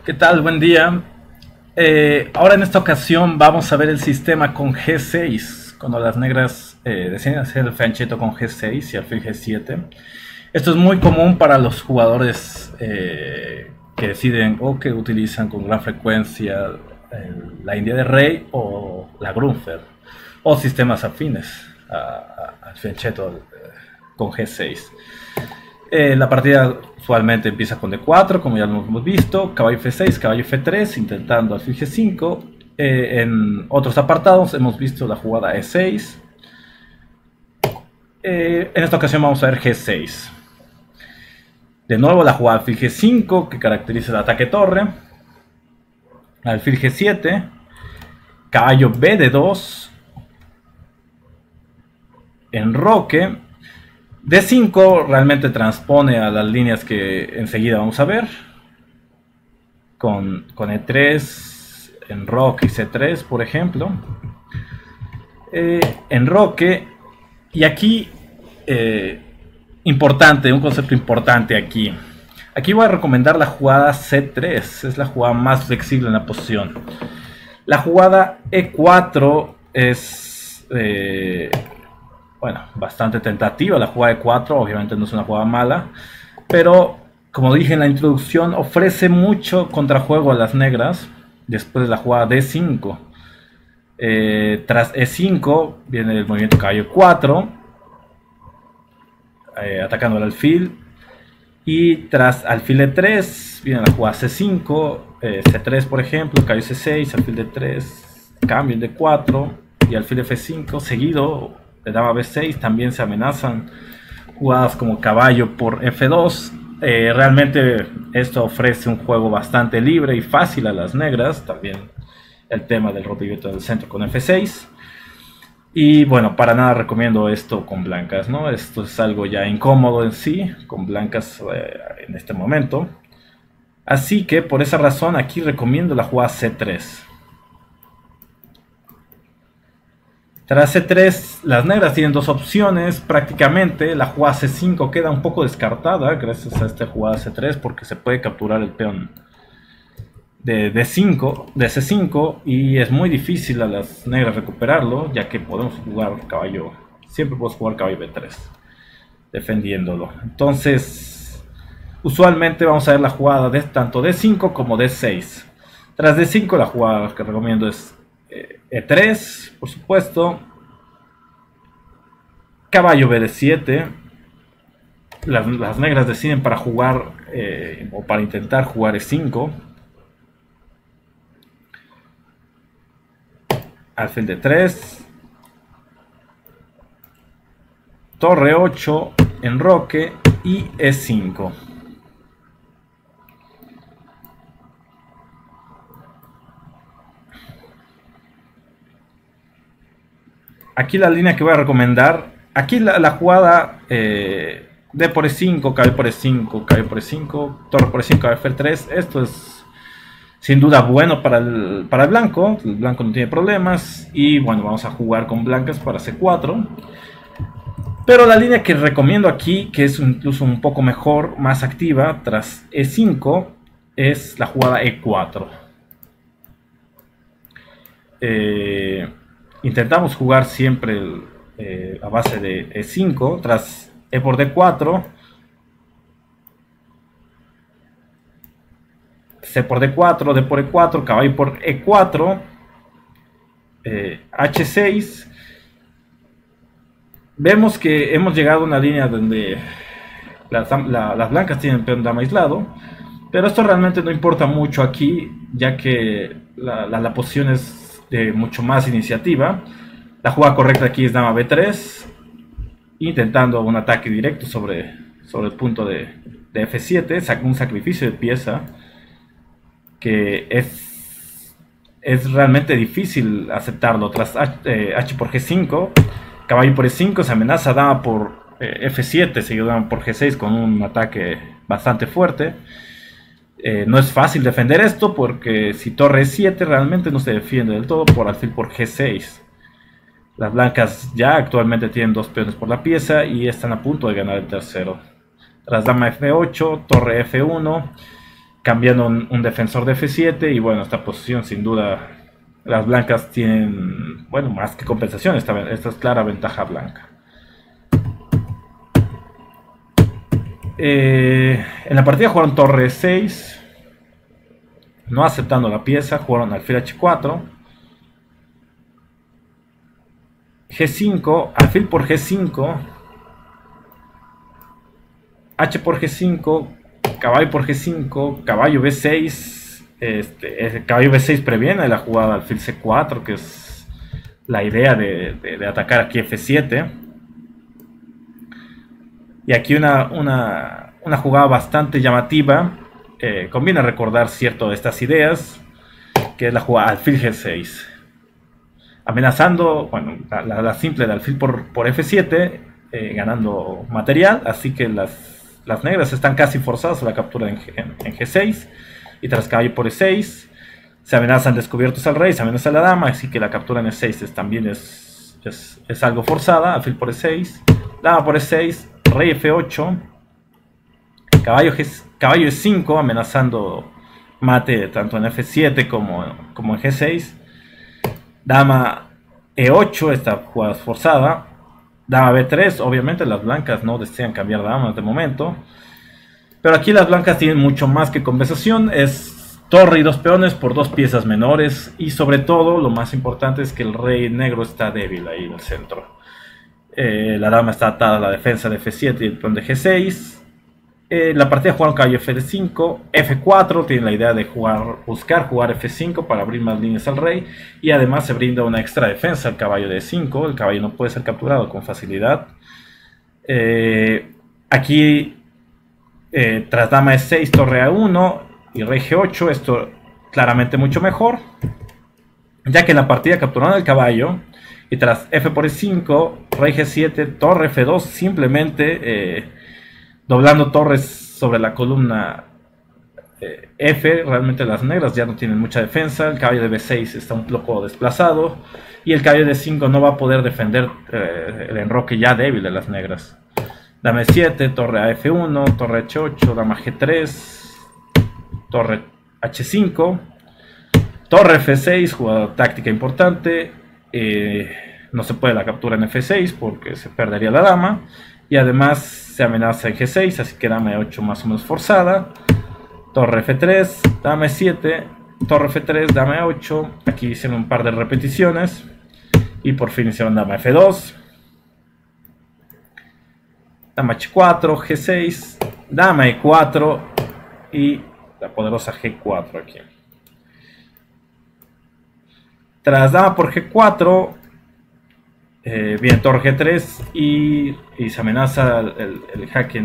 ¿Qué tal? Buen día. Ahora en esta ocasión vamos a ver el sistema con G6, cuando las negras deciden hacer el fianchetto con G6 y alfil G7. Esto es muy común para los jugadores que deciden o que utilizan con gran frecuencia la India de Rey o la Grunfeld, o sistemas afines al fianchetto con G6. La partida usualmente empieza con D4, como ya lo hemos visto, caballo F6, caballo F3, intentando alfil G5. En otros apartados hemos visto la jugada E6. En esta ocasión vamos a ver G6. De nuevo la jugada alfil G5, que caracteriza el ataque torre. Alfil G7, caballo BD2, enroque. D5 realmente transpone a las líneas que enseguida vamos a ver. Con E3, enroque y C3, por ejemplo. Enroque. Y aquí, importante, un concepto importante aquí. Aquí voy a recomendar la jugada C3. Es la jugada más flexible en la posición. La jugada E4 es... bueno, bastante tentativa la jugada de 4, obviamente no es una jugada mala, pero como dije en la introducción, ofrece mucho contrajuego a las negras después de la jugada D5. Tras E5 viene el movimiento caballo 4, atacando el alfil, y tras alfil E3 viene la jugada C5, C3 por ejemplo, caballo C6, alfil D3, cambio en D4 y alfil F5, seguido de dama B6. También se amenazan jugadas como caballo por F2. Realmente esto ofrece un juego bastante libre y fácil a las negras. También el tema del rompimiento del centro con F6. Y bueno, para nada recomiendo esto con blancas, ¿no? Esto es algo ya incómodo en sí, con blancas en este momento. Así que por esa razón aquí recomiendo la jugada C3. Tras C3, las negras tienen dos opciones. Prácticamente la jugada C5 queda un poco descartada gracias a esta jugada C3, porque se puede capturar el peón de C5, y es muy difícil a las negras recuperarlo, ya que podemos jugar caballo, siempre podemos jugar caballo B3 defendiéndolo. Entonces, usualmente vamos a ver la jugada de tanto D5 como D6. Tras D5, la jugada que recomiendo es E3, por supuesto, caballo BD7. Las negras deciden para jugar o para intentar jugar E5, alfil D3, torre 8, enroque y E5. Aquí la línea que voy a recomendar, aquí la jugada D por E5, caballo por E5, caballo por E5, torre por E5, caballo F3. Esto es sin duda bueno para el blanco. El blanco no tiene problemas. Y bueno, vamos a jugar con blancas para C4. Pero la línea que recomiendo aquí, que es incluso un poco mejor, más activa, tras E5, es la jugada E4. Intentamos jugar siempre a base de E5, tras E por D4, C por D4, D por E4, caballo por E4, H6. Vemos que hemos llegado a una línea donde las blancas tienen peón dama aislado, pero esto realmente no importa mucho aquí, ya que la posición es de mucho más iniciativa. La jugada correcta aquí es dama B3, intentando un ataque directo sobre el punto de F7, un sacrificio de pieza que es realmente difícil aceptarlo. Tras H por G5, caballo por E5, se amenaza dama por F7, seguido dama por G6 con un ataque bastante fuerte. No es fácil defender esto, porque si torre E7 realmente no se defiende del todo por alfil por G6. Las blancas ya actualmente tienen dos peones por la pieza y están a punto de ganar el tercero. Tras dama F8, torre F1, cambiando un defensor de F7. Y bueno, esta posición sin duda las blancas tienen, bueno, más que compensación, esta es clara ventaja blanca. En la partida jugaron torre 6, no aceptando la pieza, jugaron alfil H4, G5, alfil por G5, H por G5, caballo por G5, caballo B6. El caballo B6 previene la jugada alfil C4, que es la idea de atacar aquí F7. Y aquí una jugada bastante llamativa. Conviene recordar cierto de estas ideas, que es la jugada alfil G6. Amenazando, bueno, la simple de alfil por F7, ganando material. Así que las negras están casi forzadas a la captura en G6. Y tras caballo por E6, se amenazan descubiertos al rey, se amenaza a la dama. Así que la captura en E6 también es algo forzada. Alfil por E6, dama por E6, rey F8, caballo E5, amenazando mate tanto en F7 como en G6. Dama E8, esta jugada es forzada. Dama B3, obviamente las blancas no desean cambiar damas de momento. Pero aquí las blancas tienen mucho más que compensación. Es torre y dos peones por dos piezas menores. Y sobre todo, lo más importante es que el rey negro está débil ahí en el centro. La dama está atada a la defensa de F7 y el peón de G6. La partida jugaron caballo F5, F4, tienen la idea de buscar jugar F5 para abrir más líneas al rey. Y además se brinda una extra defensa al caballo de E5, el caballo no puede ser capturado con facilidad. Aquí, tras dama E6, torre A1 y rey G8, esto claramente mucho mejor, ya que en la partida capturaron el caballo. Y tras F por E5, rey G7, torre F2, simplemente doblando torres sobre la columna F. Realmente las negras ya no tienen mucha defensa. El caballo de B6 está un poco desplazado. Y el caballo de 5 no va a poder defender el enroque ya débil de las negras. Dama E7, torre a F1, torre H8, dama G3, torre H5, torre F6, jugada táctica importante. No se puede la captura en F6 porque se perdería la dama. Y además se amenaza en G6, así que dama E8 más o menos forzada. Torre F3, dama E7, torre F3, dama E8. Aquí hicieron un par de repeticiones. Y por fin hicieron dama F2. Dama H4, G6, dama E4 y la poderosa G4 aquí. Tras dama por G4, viene torre G3 y se amenaza el jaque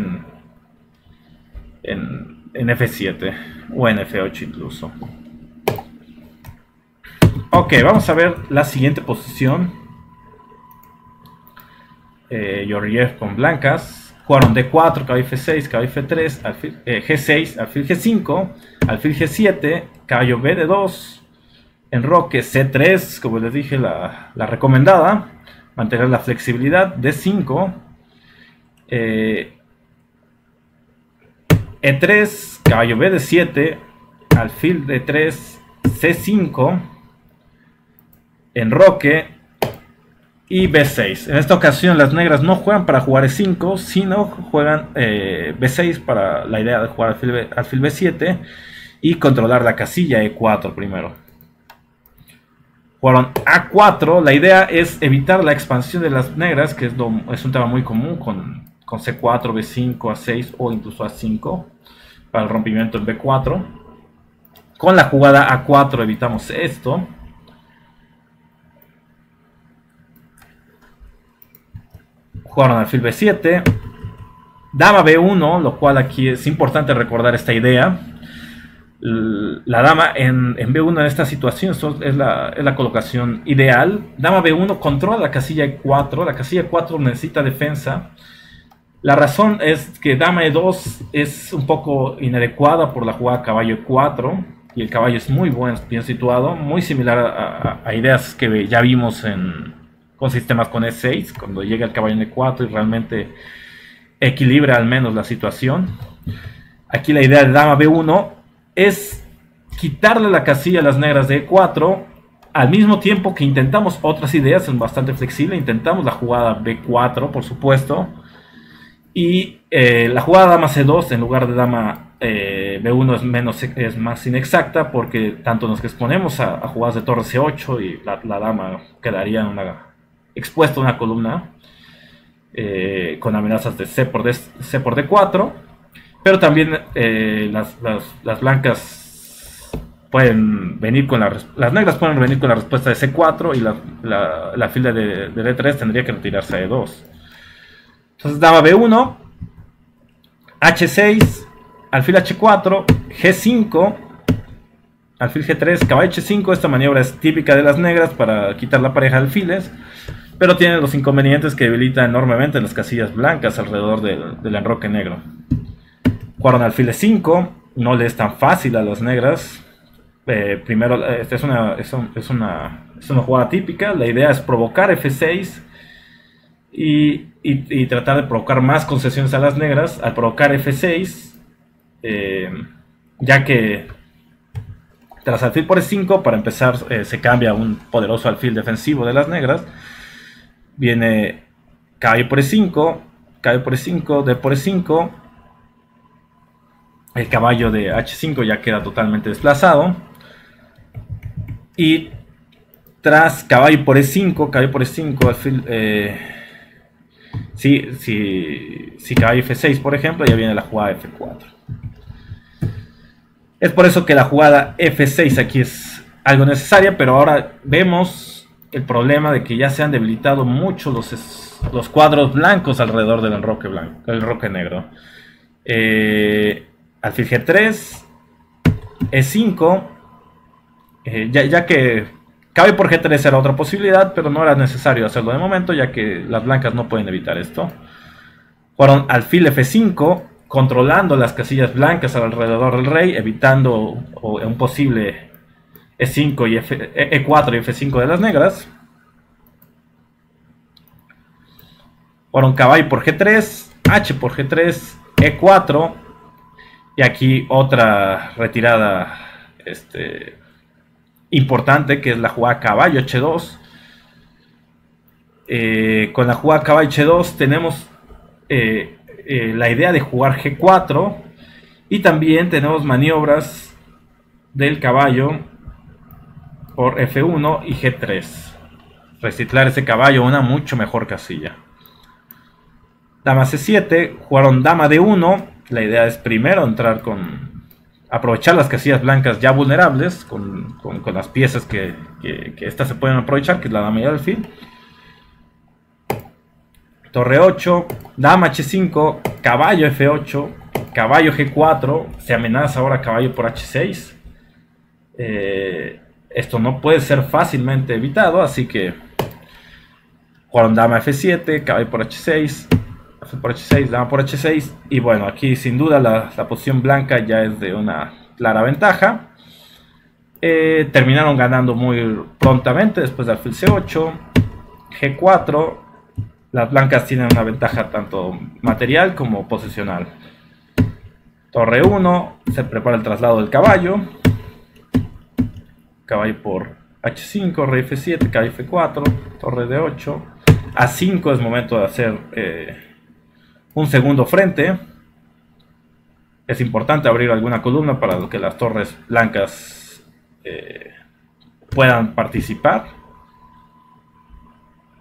en F7 o en F8 incluso. Ok, vamos a ver la siguiente posición. Georgiev con blancas. Jugaron D4, caballo F6, caballo F3, alfil, G6, alfil G5, alfil G7, caballo B de 2, enroque C3, como les dije, la recomendada, mantener la flexibilidad, D5, E3, caballo B de 7, alfil D3, C5, enroque y B6. En esta ocasión las negras no juegan para jugar E5, sino juegan B6 para la idea de jugar alfil B7 y controlar la casilla E4 primero. Jugaron A4, la idea es evitar la expansión de las negras, que es un tema muy común con C4, B5, A6 o incluso A5 para el rompimiento en B4. Con la jugada A4 evitamos esto. Jugaron alfil B7, dama B1, lo cual aquí es importante recordar esta idea. La dama en B1 en esta situación es la colocación ideal. Dama B1 controla la casilla E4, la casilla E4 necesita defensa. La razón es que dama E2 es un poco inadecuada por la jugada caballo E4 y el caballo es muy bien situado, muy similar a ideas que ya vimos con sistemas con E6, cuando llega el caballo en E4 y realmente equilibra al menos la situación. Aquí la idea de dama B1 es quitarle la casilla a las negras de E4, al mismo tiempo que intentamos otras ideas, es bastante flexible, intentamos la jugada B4, por supuesto, y la jugada dama C2 en lugar de dama B1 es más inexacta, porque tanto nos exponemos a jugadas de torre C8 y la dama quedaría expuesta a una columna con amenazas de C por D4, pero también las blancas pueden venir con las negras pueden venir con la respuesta de C4 y la fila de D3 tendría que retirarse a E2. Entonces dama B1, H6, alfil H4, G5, alfil G3, caballo H5. Esta maniobra es típica de las negras para quitar la pareja de alfiles, pero tiene los inconvenientes que debilita enormemente las casillas blancas alrededor del enroque negro. Jugaron alfil E5, no le es tan fácil a las negras. Primero, esta es una jugada típica. La idea es provocar F6 y tratar de provocar más concesiones a las negras. Al provocar F6, ya que tras alfil por E5, para empezar, se cambia un poderoso alfil defensivo de las negras. Viene caballo por E5, caballo por E5, D por E5. El caballo de H5 ya queda totalmente desplazado. Y tras caballo por E5, alfil, si caballo F6, por ejemplo, ya viene la jugada F4. Es por eso que la jugada F6 aquí es algo necesaria, pero ahora vemos el problema de que ya se han debilitado mucho los cuadros blancos alrededor del enroque negro. Alfil G3, E5, ya que caballo por G3 era otra posibilidad, pero no era necesario hacerlo de momento, ya que las blancas no pueden evitar esto. Jugaron alfil F5, controlando las casillas blancas alrededor del rey, evitando un posible E5 y E4 y F5 de las negras. Jugaron caballo por G3, H por G3, E4, y aquí otra retirada importante, que es la jugada caballo H2. Con la jugada caballo H2 tenemos la idea de jugar G4, y también tenemos maniobras del caballo por F1 y G3. Reciclar ese caballo a una mucho mejor casilla. Dama C7, jugaron dama D1. La idea es primero entrar aprovechar las casillas blancas ya vulnerables con las piezas que estas se pueden aprovechar, que es la dama y el alfil. Torre 8, dama H5, caballo F8, caballo G4, se amenaza ahora caballo por H6. Esto no puede ser fácilmente evitado, así que jugaron dama F7, caballo por H6, por H6, dama por H6, y bueno, aquí sin duda la posición blanca ya es de una clara ventaja. Terminaron ganando muy prontamente después de alfil C8, G4. Las blancas tienen una ventaja tanto material como posicional. Torre 1, se prepara el traslado del caballo. Caballo por H5, rey F7, caballo F4, torre D8. A5 es momento de hacer un segundo frente. Es importante abrir alguna columna para que las torres blancas puedan participar.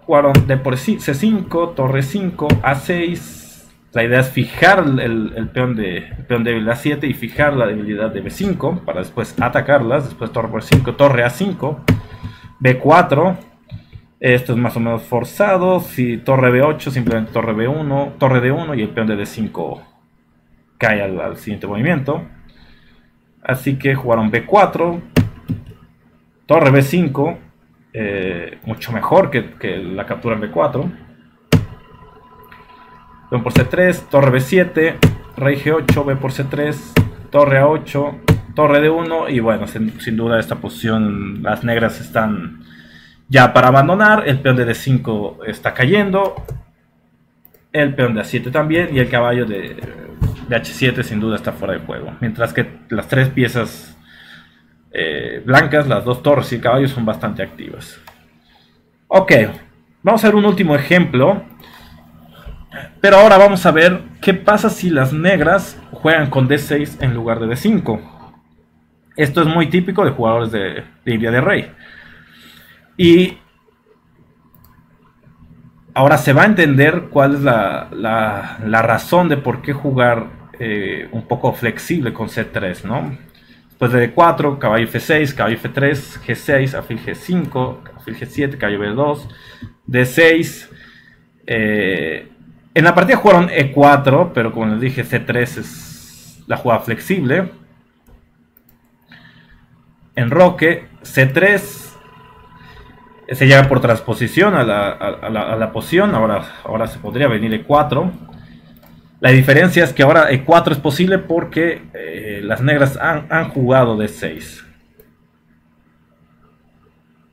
Jugaron D por C5, torre 5, A6. La idea es fijar el peón débil A7 y fijar la debilidad de B5 para después atacarlas. Después torre por 5, torre A5, B4. Esto es más o menos forzado. Si torre B8, simplemente torre B1, torre D1 y el peón de D5 cae al siguiente movimiento. Así que jugaron B4, torre B5. Mucho mejor que la captura en B4. Peón por C3, torre B7, rey G8, B por C3, torre A8, torre D1. Y bueno, sin duda esta posición las negras están ya para abandonar. El peón de D5 está cayendo, el peón de A7 también, y el caballo de de H7 sin duda está fuera de juego. Mientras que las tres piezas blancas, las dos torres y el caballo, son bastante activas. Ok, vamos a ver un último ejemplo. Pero ahora vamos a ver qué pasa si las negras juegan con D6 en lugar de D5. Esto es muy típico de jugadores de India de Rey. Y ahora se va a entender cuál es la razón de por qué jugar un poco flexible con C3, ¿no? Después de D4, caballo F6, caballo F3, G6, alfil G5, alfil G7, caballo B2, D6. En la partida jugaron E4, pero como les dije, C3 es la jugada flexible. Enroque, C3. Se llega por transposición a la posición. Ahora se podría venir E4. La diferencia es que ahora E4 es posible porque las negras han jugado D6.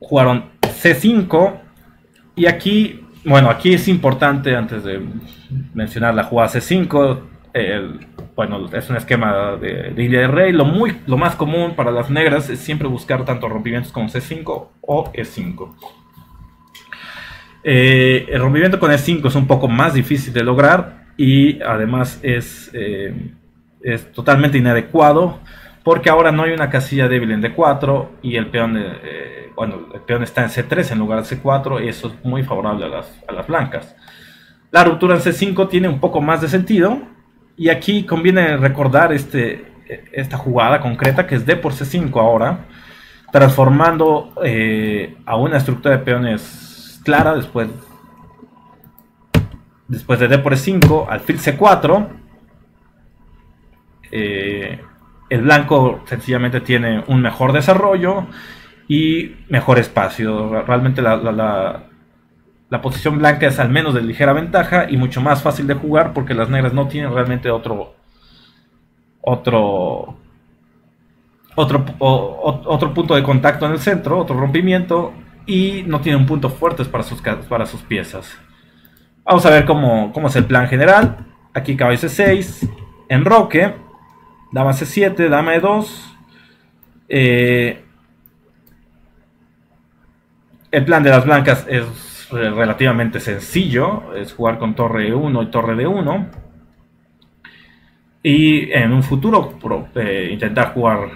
Jugaron C5. Y aquí, bueno, aquí es importante, antes de mencionar la jugada C5, bueno, es un esquema de India de Rey. Lo más común para las negras es siempre buscar tanto rompimientos como C5 o E5. El rompimiento con E5 es un poco más difícil de lograr y además es totalmente inadecuado porque ahora no hay una casilla débil en D4 y el peón, el peón está en C3 en lugar de C4 y eso es muy favorable a las blancas. La ruptura en C5 tiene un poco más de sentido. Y aquí conviene recordar esta jugada concreta que es D por C5 ahora, transformando a una estructura de peones clara después de D por E5, alfil C4. El blanco sencillamente tiene un mejor desarrollo y mejor espacio. Realmente la posición blanca es al menos de ligera ventaja y mucho más fácil de jugar porque las negras no tienen realmente otro punto de contacto en el centro, otro rompimiento, y no tienen puntos fuertes para sus piezas. Vamos a ver cómo es el plan general. Aquí caballo C6, enroque, dama C7, dama E2. El plan de las blancas es relativamente sencillo, es jugar con torre E1 y torre D1 y en un futuro intentar jugar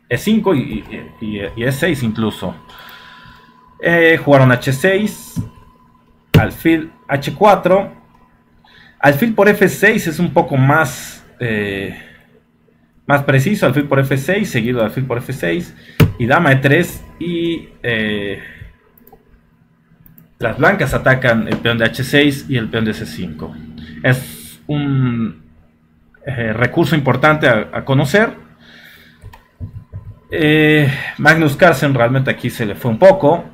E5 y E6 incluso. Jugaron H6, alfil H4, alfil por F6 es un poco más preciso, alfil por F6 seguido de alfil por F6 y dama E3 y las blancas atacan el peón de H6 y el peón de C5. Es un recurso importante a conocer. Magnus Carlsen realmente aquí se le fue un poco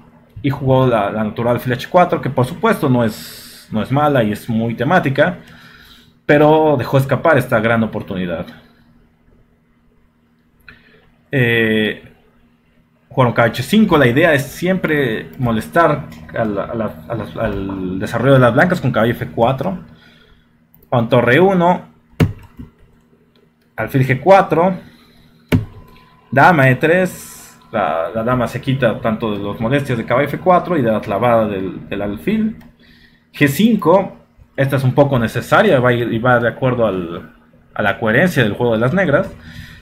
y jugó la natural alfil H4, que por supuesto no es mala y es muy temática, pero dejó escapar esta gran oportunidad. Jugaron caballo H5. La idea es siempre molestar al desarrollo de las blancas con caballo F4. Con torre 1, alfil G4, dama E3. La dama se quita tanto de las molestias de caballo F4 y de la clavada del alfil. G5, esta es un poco necesaria y va de acuerdo a la coherencia del juego de las negras,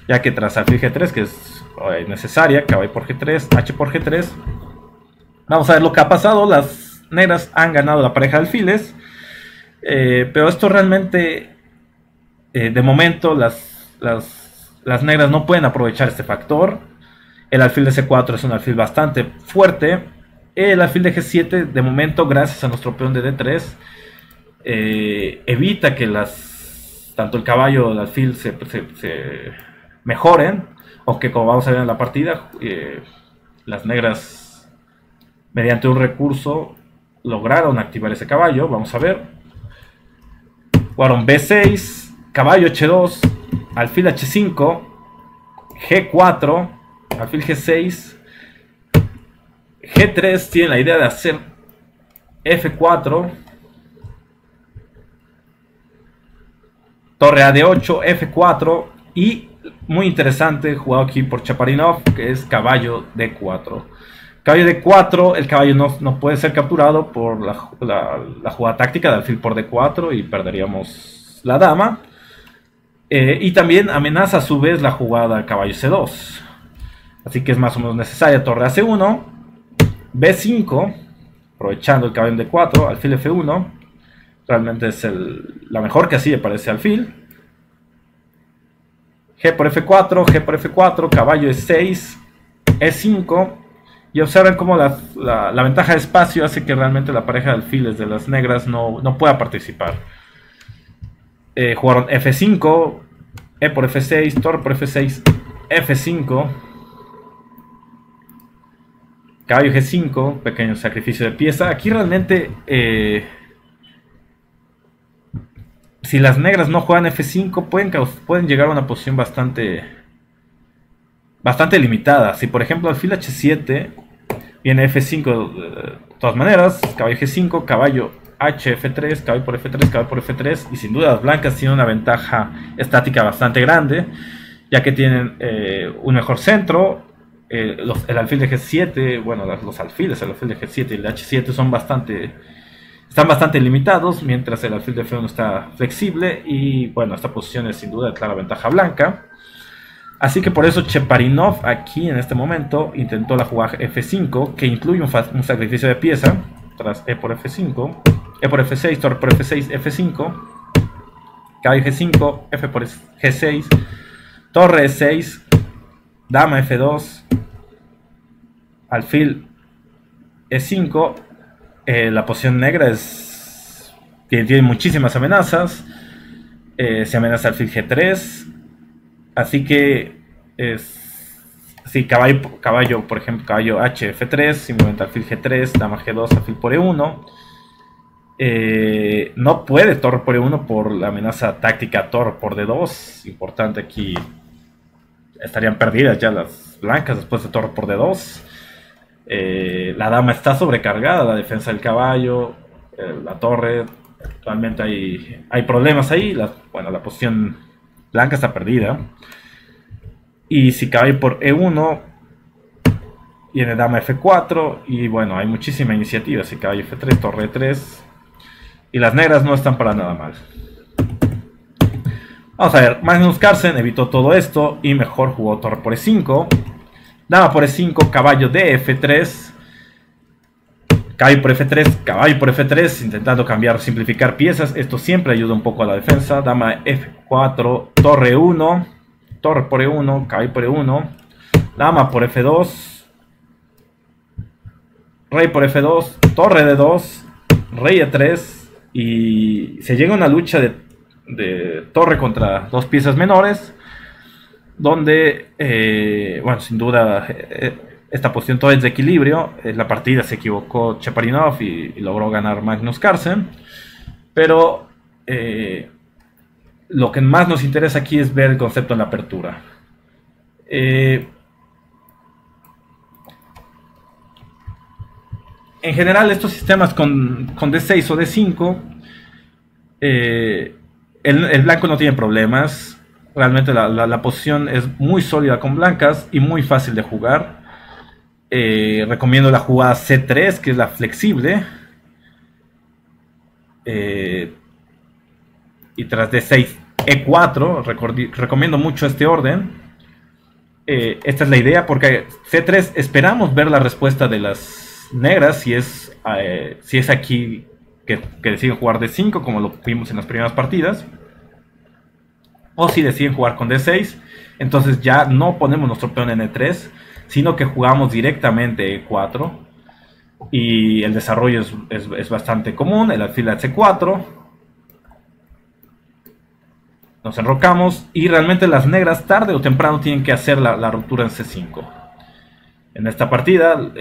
ya que tras alfil G3, que es necesaria, caballo por G3, H por G3. Vamos a ver lo que ha pasado. Las negras han ganado la pareja de alfiles, pero esto realmente de momento las negras no pueden aprovechar este factor. El alfil de C4 es un alfil bastante fuerte. El alfil de G7 de momento, gracias a nuestro peón de D3, evita que tanto el caballo o el alfil se mejoren, aunque como vamos a ver en la partida, las negras mediante un recurso lograron activar ese caballo. Vamos a ver. Jugaron B6, caballo H2, alfil H5, G4, alfil G6, G3. Tienen la idea de hacer F4, torre a d8, f4 y muy interesante, jugado aquí por Chaparinov, que es caballo d4. Caballo d4, el caballo no puede ser capturado por la jugada táctica de alfil por d4 y perderíamos la dama. Y también amenaza a su vez la jugada caballo c2. Así que es más o menos necesaria torre a c1, b5, aprovechando el caballo en d4, alfil f1. Realmente es la mejor casilla para ese alfil. G por F4, G por F4, caballo E6, E5. Y observen cómo la ventaja de espacio hace que realmente la pareja de alfiles de las negras no pueda participar. Jugaron F5, E por F6, torre por F6, F5. Caballo G5, pequeño sacrificio de pieza. Aquí realmente... si las negras no juegan F5, pueden llegar a una posición bastante limitada. Si por ejemplo alfil H7 viene F5 de todas maneras, caballo G5, caballo H, F3, caballo por F3, caballo por F3, y sin duda las blancas tienen una ventaja estática bastante grande, ya que tienen un mejor centro. El alfil de G7, bueno, los alfiles, el alfil de G7 y el de H7 están bastante limitados, mientras el alfil de F1 está flexible. Y bueno, esta posición es sin duda de clara ventaja blanca. Así que por eso Chaparinov aquí en este momento intentó la jugada F5, que incluye un sacrificio de pieza, tras E por F5, E por F6, torre por F6, F5, caballo G5, F por G6, torre E6, dama F2, alfil E5. La posición negra tiene muchísimas amenazas. Se amenaza alfil G3. Así que si caballo, por ejemplo, caballo H, F3, simplemente alfil G3, dama G2, alfil por E1. No puede torre por E1 por la amenaza táctica torre por D2. Importante, aquí estarían perdidas ya las blancas después de torre por D2. La dama está sobrecargada, la defensa del caballo, la torre, realmente hay problemas ahí. Bueno, la posición blanca está perdida. Y si caballo por E1, viene dama F4, y bueno, hay muchísima iniciativa. Si caballo F3, torre E3, y las negras no están para nada mal. Vamos a ver, Magnus Carlsen evitó todo esto y mejor jugó torre por E5. Dama por E5, caballo de F3, caballo por F3, caballo por F3, intentando cambiar, simplificar piezas. Esto siempre ayuda un poco a la defensa. Dama F4, torre 1, torre por E1, caballo por E1, dama por F2, rey por F2, torre D2, rey E3, y se llega a una lucha de torre contra dos piezas menores, donde, bueno, sin duda, esta posición todo es de equilibrio. En la partida se equivocó Chaparinov y logró ganar Magnus Carlsen. Pero lo que más nos interesa aquí es ver el concepto en la apertura. En general, estos sistemas con D6 o D5, el blanco no tiene problemas. Realmente la posición es muy sólida con blancas y muy fácil de jugar. Recomiendo la jugada C3, que es la flexible. Y tras D6, E4. Recomiendo mucho este orden. Esta es la idea, porque C3 esperamos ver la respuesta de las negras, si es aquí que deciden jugar D5, como lo vimos en las primeras partidas. O si deciden jugar con D6, entonces ya no ponemos nuestro peón en E3, sino que jugamos directamente E4. Y el desarrollo es bastante común. El alfil a C4. Nos enrocamos y realmente las negras tarde o temprano tienen que hacer la ruptura en C5. En esta partida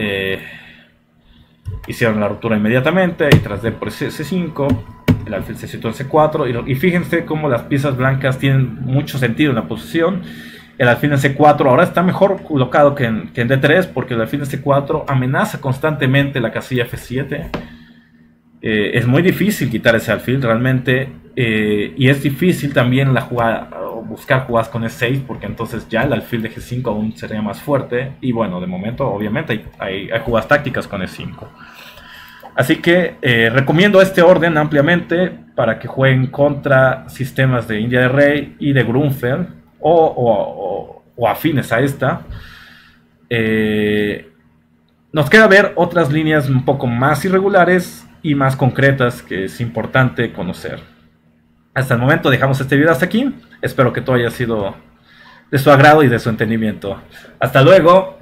hicieron la ruptura inmediatamente y tras D por C5. El alfil se situó en C4 y fíjense cómo las piezas blancas tienen mucho sentido en la posición. El alfil en C4 ahora está mejor colocado que en D3, porque el alfil en C4 amenaza constantemente la casilla F7. Es muy difícil quitar ese alfil. Realmente Y es difícil también la jugada, o buscar jugadas con E6, porque entonces ya el alfil de G5 aún sería más fuerte. Y bueno, de momento obviamente hay jugadas tácticas con E5. Así que recomiendo este orden ampliamente para que jueguen contra sistemas de India de Rey y de Grunfeld o afines a esta. Nos queda ver otras líneas un poco más irregulares y más concretas que es importante conocer. Hasta el momento dejamos este video hasta aquí. Espero que todo haya sido de su agrado y de su entendimiento. Hasta luego.